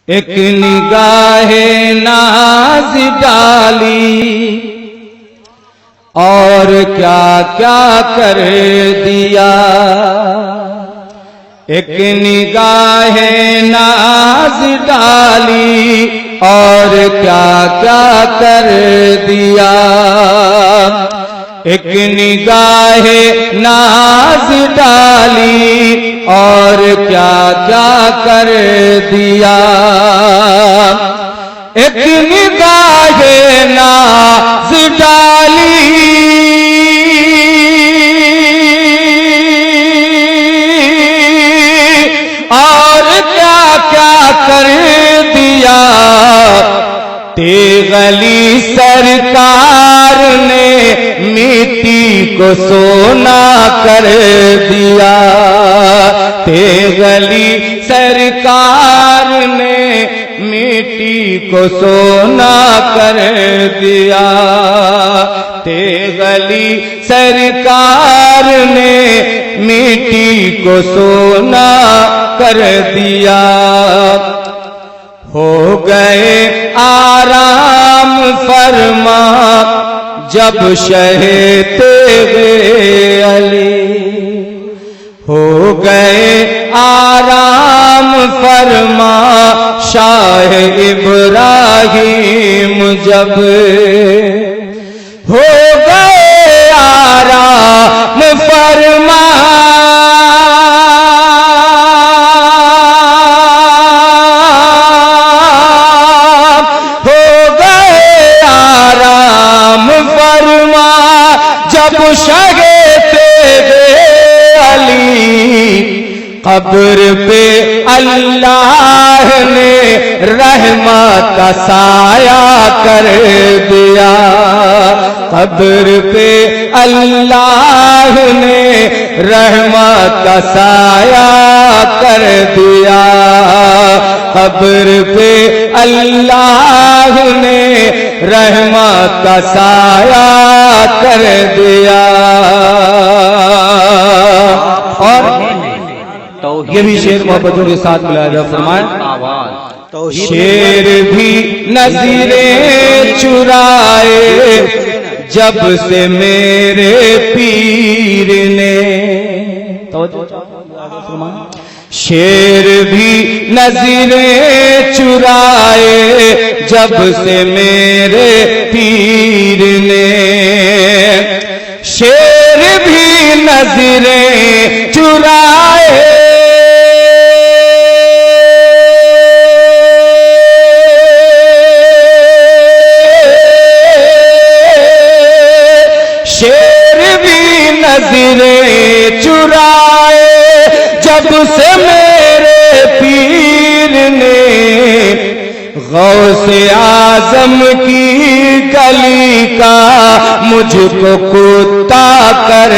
एक निगाहे नाज डाली और क्या क्या कर दिया। एक निगाहे नाज डाली और क्या क्या कर दिया। एक निगाहे नाज डाली और क्या क्या कर दिया। एक निगाहे नाज डाली और क्या क्या कर दिया। तेगली सरकार ने मिट्टी को सोना कर दिया। तेगली सरकार ने मिट्टी को सोना कर दिया। तेगली सरकार ने मिट्टी को सोना कर दिया। हो गए आराम फरमा जब शहते वे अली। हो गए आराम फरमा शाह इब्राहिम जब। हो गए आराम फरमा कब्र पे अल्लाह ने रहमत का साया कर दिया। कब्र पे अल्लाह ने रहमत का साया कर दिया। कब्र पे अल्लाह ने रहमत का साया कर दिया। और ये भी शेर मोहब्बतों के साथ मिलाया जा फरमाए। शेर भी नज़रें चुराए जब से मेरे पीर ने। शेर भी नज़रें चुराए जब से मेरे पीर ने। शेर भी नज़रें चुराए नज़रें चुराए जब से मेरे पीर ने। गौसे आज़म की गली का मुझको कुत्ता कर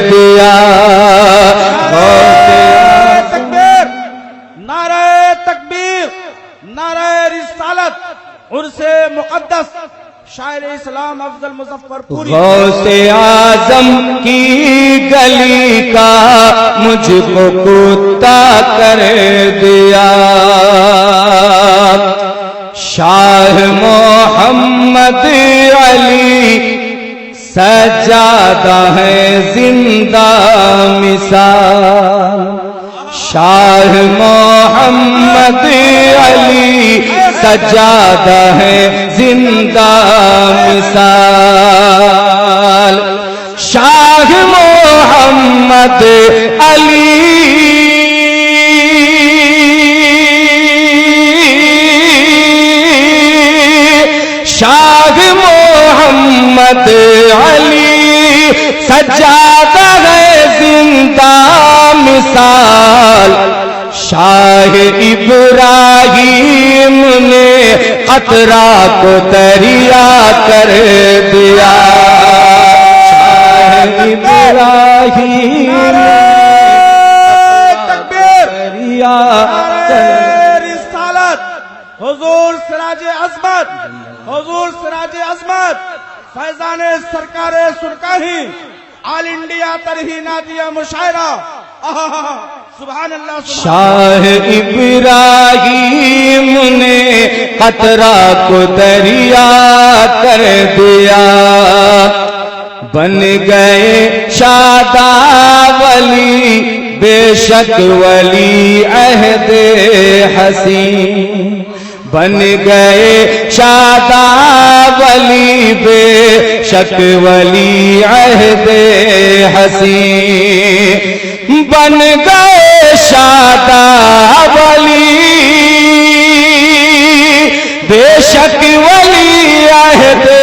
दिया। तकबीर, नारे तकबीर, नारे रिसालत, उर्से मुक़द्दस शायर इस्लाम अफजल मुजफ्फरपुरी। गौसे आज़म की गली का मुझको कुत्ता कर दिया। शाह मोहम्मद अली सजादा है जिंदा मिसाल। शाह मोहम्मद अली सजादा है जिंदा मिसाल। शाह मोहम्मद अली शाह मोहम्मद अली सजादा है जिंदा मिसाल। शाह इब्राहिम ने खतरा को दरिया कर दिया। शाह इब्राहिम दरिया रिसालत हुजूर सिराज अज़मत, हुजूर सिराज अज़मत फैजान सरकारे सुरकाही ऑल इंडिया तरही नादिया मुशायरा सुभान अल्लाह। शाह इब्राहिम खतरा को दरिया कर दिया। बन गए शादा वली बेशक वली अहदे हसीन। बन गए शादा वली बेशक वली अहदे हसीन। बन गए शादा वली बेशक वली अहदे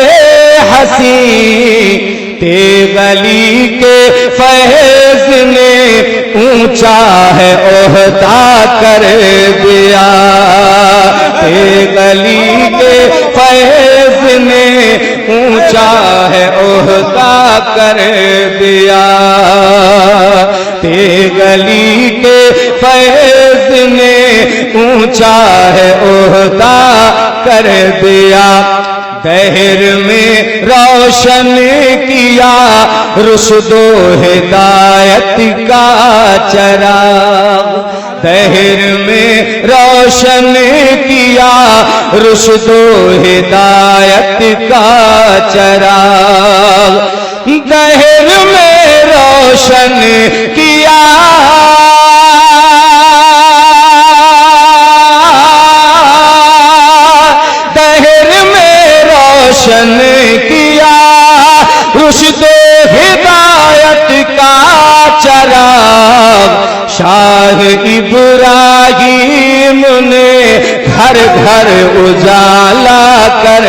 हसीन। तेगली के फैज ने ऊंचा है ओहदा कर दिया। तेगली के फैज ने ऊंचा है ओहदा कर दिया। तेगली के फैज ने ऊंचा है ओहदा कर दिया। दहर में रोशन किया रुशदो हिदायत का चराग। दहर में रोशन किया रुशदो हिदायत का चराग। दहर में रोशन किया रोशन किया रुशदो हिदायत का चराग। शाह इब्राहीम ने घर घर उजाला कर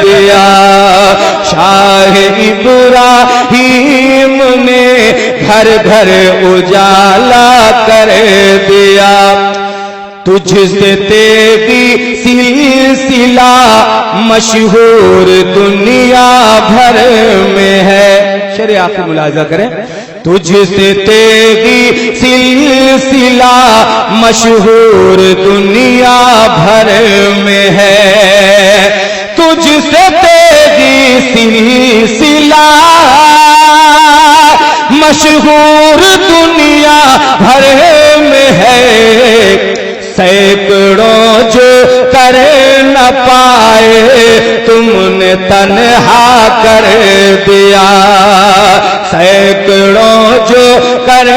दिया। शाह इब्राहीम ने घर घर उजाला कर दिया। तुझसे तेरी सिलसिला मशहूर दुनिया भर में है। शेर आखिर मुलाजा करें। तुझसे तेरी सिलसिला मशहूर दुनिया भर में है। तुझसे तेरी सिलसिला मशहूर दुनिया भर में है। सैकड़ों जो कर न पाए तुमने तन्हा कर दिया। सैकड़ों जो कर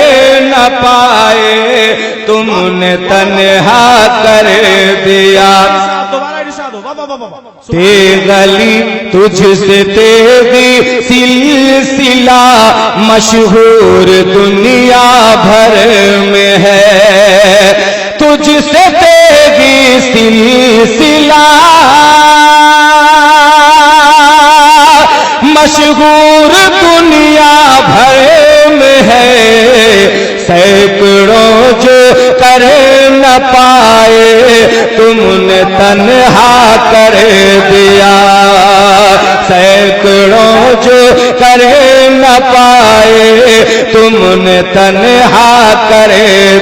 न पाए तुमने तन्हा कर दिया। तेगली तुझसे तेरी सिलसिला मशहूर दुनिया भर में है। तुझसे तेरी सिलसिला मशहूर दुनिया भर में है। सैकड़ों जो कर न पाए तुमने तन्हा कर दिया। सैकड़ों जो कर न पाए तुमने तन्हा कर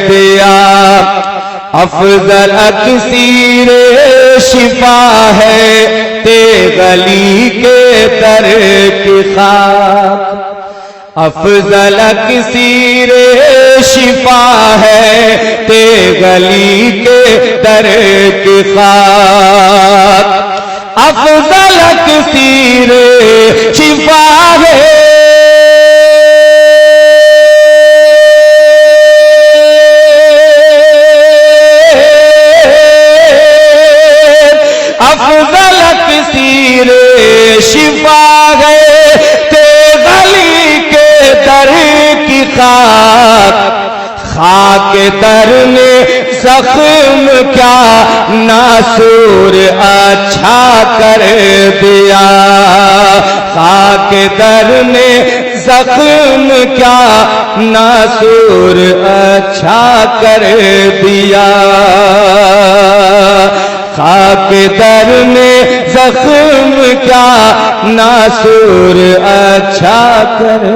दिया। अफजल अक्सीर शिफा है तेगली के दर की खाक। अफजल अक्सीर शिफा है तेगली के दर की खाक। अफजल अक्सीर शिफा है शिफा है तेगली के दर की खाक। खाक दर ने जख्म क्या नासूर अच्छा कर दिया। खाक दर ने जख्म क्या नासूर अच्छा कर दिया। खाक दर ने जख्म क्या नासूर अच्छा कर